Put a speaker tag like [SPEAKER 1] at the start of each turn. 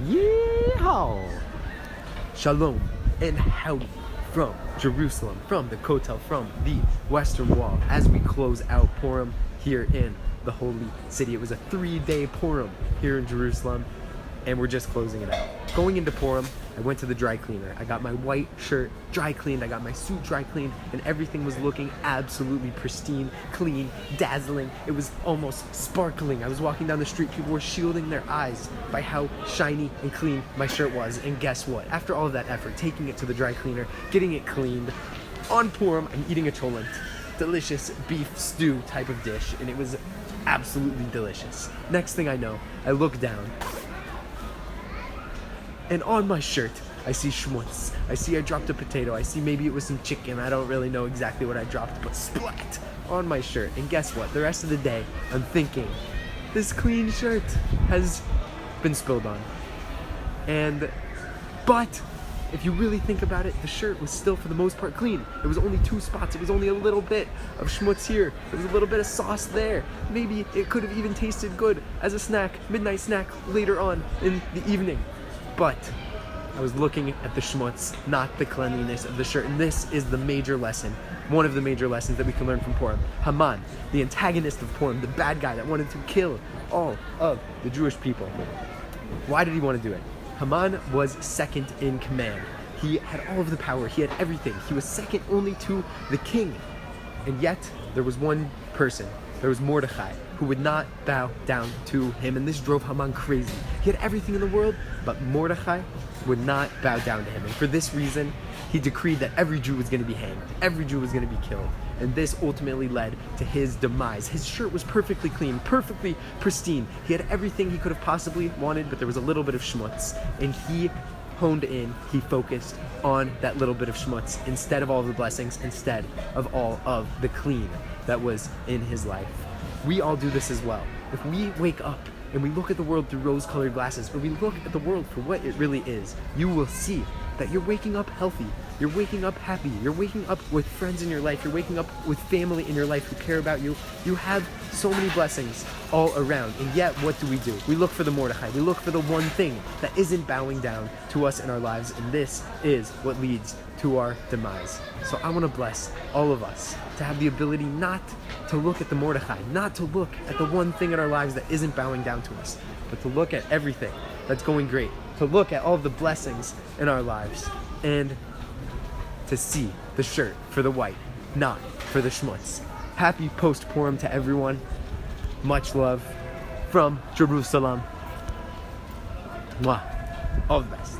[SPEAKER 1] Yeehaw! Shalom and howdy from Jerusalem, from the Kotel, from the Western Wall, as we close out Purim here in the Holy City. It was a 3-day Purim here in Jerusalem, and we're just closing it out. Going into Purim, I went to the dry cleaner. I got my white shirt dry cleaned, I got my suit dry cleaned, and everything was looking absolutely pristine, clean, dazzling. It was almost sparkling. I was walking down the street, people were shielding their eyes by how shiny and clean my shirt was. And guess what? After all of that effort, taking it to the dry cleaner, getting it cleaned, on Purim, I'm eating a cholent, delicious beef stew type of dish, and it was absolutely delicious. Next thing I know, I look down, and on my shirt, I see schmutz. I see I dropped a potato. I see maybe it was some chicken. I don't really know exactly what I dropped, but splat on my shirt. And guess what? The rest of the day, I'm thinking, this clean shirt has been spilled on. But if you really think about it, the shirt was still for the most part clean. It was only 2 spots. It was only a little bit of schmutz here. There was a little bit of sauce there. Maybe it could have even tasted good as a snack, midnight snack later on in the evening. But I was looking at the schmutz, not the cleanliness of the shirt. And this is the major lesson, one of the major lessons that we can learn from Purim. Haman, the antagonist of Purim, the bad guy that wanted to kill all of the Jewish people. Why did he want to do it? Haman was second in command. He had all of the power. He had everything. He was second only to the king. And yet, there was one person. There was Mordechai, who would not bow down to him, and this drove Haman crazy. He had everything in the world, but Mordechai would not bow down to him. And for this reason, he decreed that every Jew was going to be hanged. Every Jew was going to be killed. And this ultimately led to his demise. His shirt was perfectly clean, perfectly pristine. He had everything he could have possibly wanted, but there was a little bit of schmutz. And he honed in, he focused on that little bit of schmutz instead of all the blessings, instead of all of the clean that was in his life. We all do this as well. If we wake up and we look at the world through rose-colored glasses, or we look at the world for what it really is, you will see that you're waking up healthy, you're waking up happy, you're waking up with friends in your life, you're waking up with family in your life who care about you. You have so many blessings all around, and yet what do? We look for the Mordechai, we look for the one thing that isn't bowing down to us in our lives, and this is what leads to our demise. So I want to bless all of us to have the ability not to look at the Mordechai, not to look at the one thing in our lives that isn't bowing down to us, but to look at everything that's going great, to look at all the blessings in our lives, and to see the shirt for the white, not for the schmutz. Happy post-Purim to everyone. Much love from Jerusalem. Mwah. All the best.